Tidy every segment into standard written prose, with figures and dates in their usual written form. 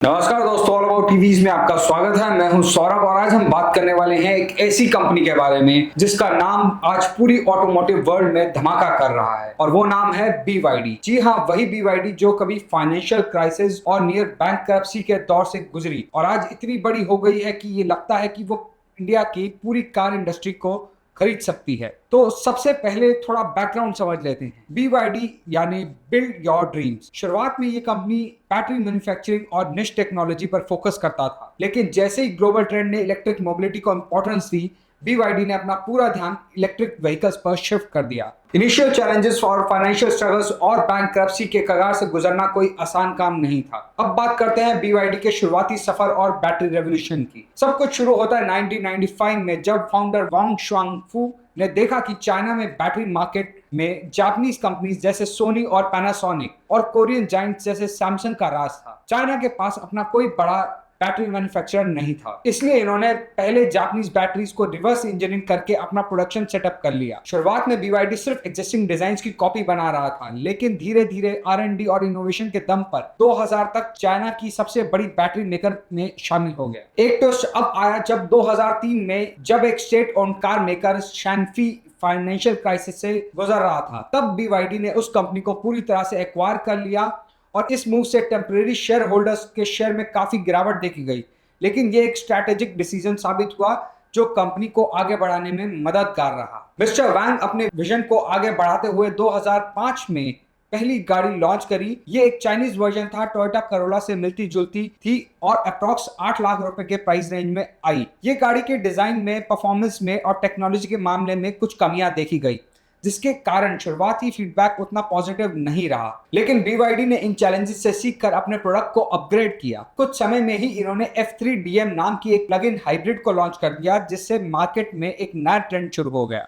नमस्कार दोस्तों, all about TVs में आपका स्वागत है। मैं हूं सौरभ और आज हम बात करने वाले हैं एक ऐसी कंपनी के बारे में जिसका नाम आज पूरी ऑटोमोटिव वर्ल्ड में धमाका कर रहा है और वो नाम है BYD। जी हाँ, वही BYD जो कभी फाइनेंशियल क्राइसिस और नियर बैंकरप्सी के दौर से गुजरी और आज इतनी बड़ी हो गई है कि ये लगता है कि वो इंडिया की पूरी कार इंडस्ट्री को खरीद सकती है। तो सबसे पहले थोड़ा बैकग्राउंड समझ लेते हैं। BYD यानी बिल्ड योर ड्रीम्स। शुरुआत में ये कंपनी बैटरी मैन्युफैक्चरिंग और निश टेक्नोलॉजी पर फोकस करता था, लेकिन जैसे ही ग्लोबल ट्रेंड ने इलेक्ट्रिक मोबिलिटी को इंपॉर्टेंस दी, BYD ने अपना पूरा ध्यान इलेक्ट्रिक व्हीकल्स पर शिफ्ट कर दिया। इनिशियल चैलेंजेस और फाइनेंशियल स्ट्रगल्स और बैंकरप्सी के कगार से गुजरना कोई आसान काम नहीं था। अब बात करते हैं BYD के शुरुआती सफर और बैटरी रेवोल्यूशन की। सब कुछ शुरू होता है 1995 में, जब फाउंडर वांग शुआंगफू ने देखा कि चाइना में बैटरी मार्केट में जापानीज कंपनीज जैसे सोनी और पैनासोनिक और कोरियन जायंट्स जैसे सैमसंग का राज था। चाइना के पास अपना कोई बड़ा बैटरी मैन्युफैक्चरर नहीं था, इसलिए इन्होंने पहले जापानीज बैटरीज को रिवर्स इंजीनियरिंग करके अपना प्रोडक्शन सेटअप कर लिया। शुरुआत में BYD सिर्फ एग्जिस्टिंग डिजाइन्स की कॉपी बना रहा था, लेकिन धीरे धीरे R&D और इनोवेशन के दम पर 2000 तक चाइना की सबसे बड़ी बैटरी मेकर में शामिल हो गया। एक ट्विस्ट अब आया जब 2003 में जब एक स्टेट ओन्ड कार मेकर शैनफी फाइनेंशियल क्राइसिस से गुजर रहा था, तब BYD ने उस कंपनी को पूरी तरह से एक्वायर कर लिया और इस मूव से टेम्परेरी शेयर होल्डर्स के शेयर में काफी गिरावट देखी गई। लेकिन ये एक स्ट्रैटेजिक डिसीजन साबित हुआ जो कंपनी को आगे बढ़ाने में मददगार रहा। मिस्टर वांग अपने विजन को आगे बढ़ाते हुए 2005 में पहली गाड़ी लॉन्च करी। ये एक चाइनीज वर्जन था, टोयोटा करोला से मिलती जुलती थी और अप्रॉक्स 8 लाख रुपए के प्राइस रेंज में आई। ये गाड़ी के डिजाइन में, परफॉर्मेंस में और टेक्नोलॉजी के मामले में कुछ कमियां देखी गई, जिसके कारण शुरुआती फीडबैक उतना पॉजिटिव नहीं रहा। लेकिन BYD ने इन चैलेंजेस से सीखकर अपने प्रोडक्ट को अपग्रेड किया। कुछ समय में ही इन्होंने F3DM नाम की एक प्लग इन हाइब्रिड को लॉन्च कर दिया, जिससे मार्केट में एक नया ट्रेंड शुरू हो गया।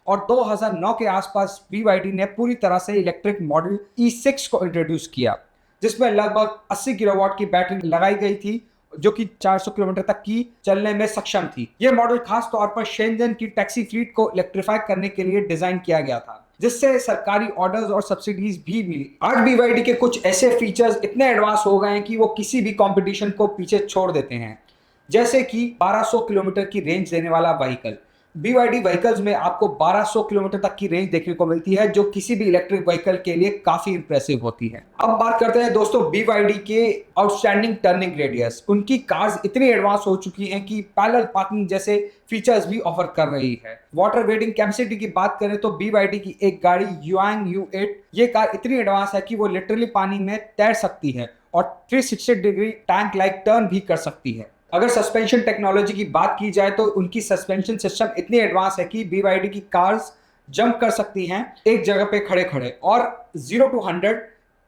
और 2009 के आसपास BYD ने पूरी तरह से इलेक्ट्रिक मॉडल E6 को इंट्रोड्यूस किया, जिसमें लगभग 80 किलोवाट की बैटरी लगाई गई थी, जो कि 400 किलोमीटर तक की चलने में सक्षम थी। यह मॉडल खास तौर पर शेंजन की टैक्सी फ्लीट को इलेक्ट्रीफाई करने के लिए डिजाइन किया गया था, जिससे सरकारी ऑर्डर्स और सब्सिडीज भी मिली। आज BYD के कुछ ऐसे फीचर्स इतने एडवांस हो गए हैं कि वो किसी भी कंपटीशन को पीछे छोड़ देते हैं, जैसे कि 1200 किलोमीटर की रेंज देने वाला व्हीकल। BYD व्हीकल्स में आपको 1200 किलोमीटर तक की रेंज देखने को मिलती है, जो किसी भी इलेक्ट्रिक व्हीकल के लिए काफी इंप्रेसिव होती है। अब बात करते हैं दोस्तों BYD के आउटस्टैंडिंग टर्निंग रेडियस। उनकी कार्स इतनी एडवांस हो चुकी हैं कि पैरेलल पार्किंग जैसे फीचर्स भी ऑफर कर रही है। वाटर वेटिंग कैपेसिटी की बात करें तो BYD की एक गाड़ी युआंग U8, ये कार इतनी एडवांस है कि वो लिटरली पानी में तैर सकती है और 360 डिग्री टैंक लाइक टर्न भी कर सकती है। अगर सस्पेंशन टेक्नोलॉजी की बात की जाए तो उनकी सस्पेंशन सिस्टम इतनी एडवांस है कि BYD की कार्स जंप कर सकती हैं एक जगह पे खड़े खड़े और 0 to 100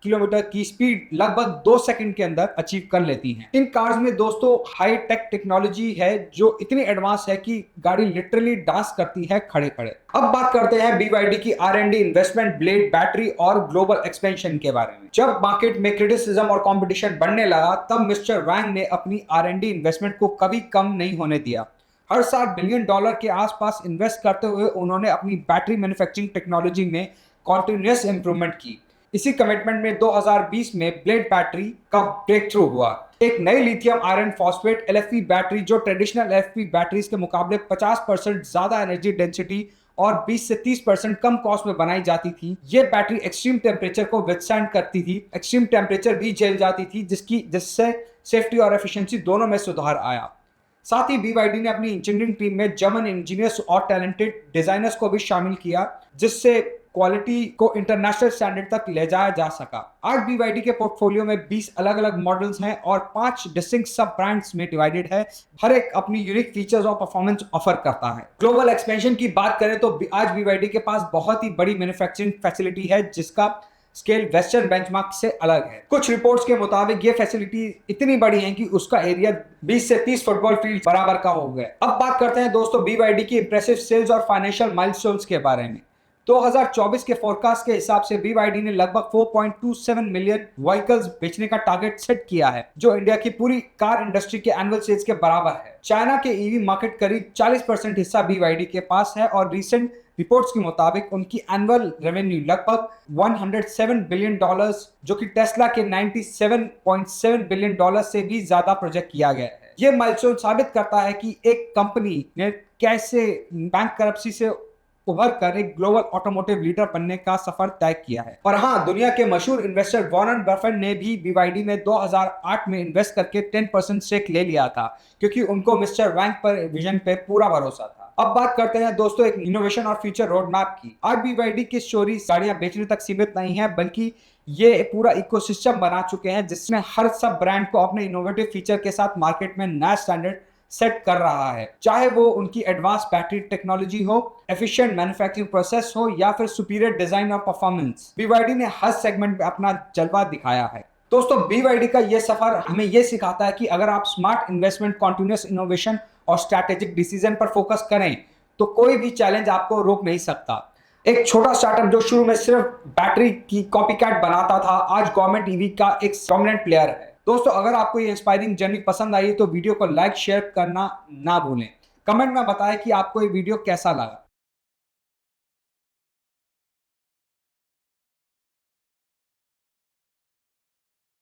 किलोमीटर की स्पीड लगभग 2 सेकंड के अंदर अचीव कर लेती हैं। इन कार्स में दोस्तों हाई टेक टेक्नोलॉजी है जो इतनी एडवांस है कि गाड़ी लिटरली डांस करती है खड़े खड़े। अब बात करते हैं BYD की R&D इन्वेस्टमेंट, ब्लेड, बैटरी और ग्लोबल एक्सपेंशन के बारे में। जब मार्केट में क्रिटिसिज्म और कंपटीशन बढ़ने लगा, तब मिस्टर वांग ने अपनी R&D इन्वेस्टमेंट को कभी कम नहीं होने दिया। हर साल $1 बिलियन के आसपास इन्वेस्ट करते हुए उन्होंने अपनी बैटरी मैन्युफैक्चरिंग टेक्नोलॉजी में कॉन्टिन्यूअस इंप्रूवमेंट की। इसी कमिटमेंट में 2020 में ब्लेड बैटरी का ब्रेक थ्रू हुआ। एक नई lithium iron phosphate LFP battery जो ट्रेडिशनल LFP बैटरीज के मुकाबले 50% ज्यादा एनर्जी डेंसिटी और 20 से 30% कम कॉस्ट में बनाई जाती थी। ये बैटरी एक्सट्रीम टेम्परेचर को विथस्टैंड करती थी, एक्सट्रीम टेम्परेचर भी झेल जाती थी, जिससे सेफ्टी और एफिशिएंसी दोनों में सुधार आया। साथ ही BYD ने अपनी इंजीनियरिंग टीम में जर्मन इंजीनियर्स और टैलेंटेड डिजाइनर्स को भी शामिल किया, जिससे क्वालिटी को इंटरनेशनल स्टैंडर्ड तक ले जाया जा सका। आज BYD के पोर्टफोलियो में 20 अलग अलग मॉडल्स हैं और 5 डिस्टिंक्ट सब ब्रांड्स में डिवाइडेड है। हर एक अपनी यूनिक फीचर्स और परफॉर्मेंस ऑफर करता है। ग्लोबल एक्सपेंशन की बात करें तो आज BYD के पास बहुत ही बड़ी मैन्युफैक्चरिंग फैसिलिटी है, जिसका स्केल वेस्टर्न बेंचमार्क से अलग है। कुछ रिपोर्ट्स के मुताबिक ये फैसिलिटी इतनी बड़ी है कि उसका एरिया 20 से 30 फुटबॉल फील्ड बराबर का हो गया। अब बात करते हैं दोस्तों BYD की इंप्रेसिव सेल्स और फाइनेंशियल माइलस्टोन्स के बारे में। 2024 के फोरकास्ट के हिसाब से BYD ने लगभग 4.27 मिलियन व्हीकल्स बेचने का टारगेट सेट किया है, जो इंडिया की पूरी कार इंडस्ट्री के एनुअल सेल्स के बराबर है। चाइना के ईवी मार्केट करीब 40% हिस्सा BYD के पास है और रिसेंट रिपोर्ट्स के मुताबिक उनकी एनुअल रेवेन्यू लगभग $107 बिलियन, जो कि टेस्ला के $97.7 बिलियन से भी ज्यादा प्रोजेक्ट किया गया है। यह माइलस्टोन साबित करता है कि एक कंपनी ने कैसे बैंक करप्सी से उभर कर एक ग्लोबल ऑटोमोटिव लीडर बनने का सफर तय किया है। और हाँ, दुनिया के मशहूर इन्वेस्टर वॉरेन बफेट ने भी BYD में 2008 में इन्वेस्ट करके 10% स्टेक ले लिया था, क्योंकि उनको मिस्टर वैंग पर विजन पे पूरा भरोसा था। अब बात करते हैं दोस्तों एक इनोवेशन और फ्यूचर रोड मैप की। आज BYD की स्टोरी गाड़ियां बेचने तक सीमित नहीं है, बल्कि ये पूरा इकोसिस्टम बना चुके हैं जिसमें हर सब ब्रांड को अपने इनोवेटिव फीचर के साथ मार्केट में नया स्टैंडर्ड सेट कर रहा है। चाहे वो उनकी एडवांस बैटरी टेक्नोलॉजी हो, एफिशिएंट मैन्युफैक्चरिंग प्रोसेस हो या फिर सुपीरियर डिजाइन और परफॉर्मेंस, BYD ने हर सेगमेंट में अपना जलवा दिखाया है। दोस्तों BYD का ये सफर हमें ये सिखाता है कि अगर आप स्मार्ट इन्वेस्टमेंट, कॉन्टिन्यूअस इनोवेशन और स्ट्रैटेजिक डिसीजन पर फोकस करें तो कोई भी चैलेंज आपको रोक नहीं सकता। एक छोटा स्टार्टअप जो शुरू में सिर्फ बैटरी की कॉपीकैट बनाता था, आज गवर्नमेंट ईवी का एक डोमिनेंट प्लेयर है। दोस्तों अगर आपको ये इंस्पायरिंग जर्नी पसंद आई तो वीडियो को लाइक शेयर करना ना भूलें। कमेंट में बताएं कि आपको ये वीडियो कैसा लगा।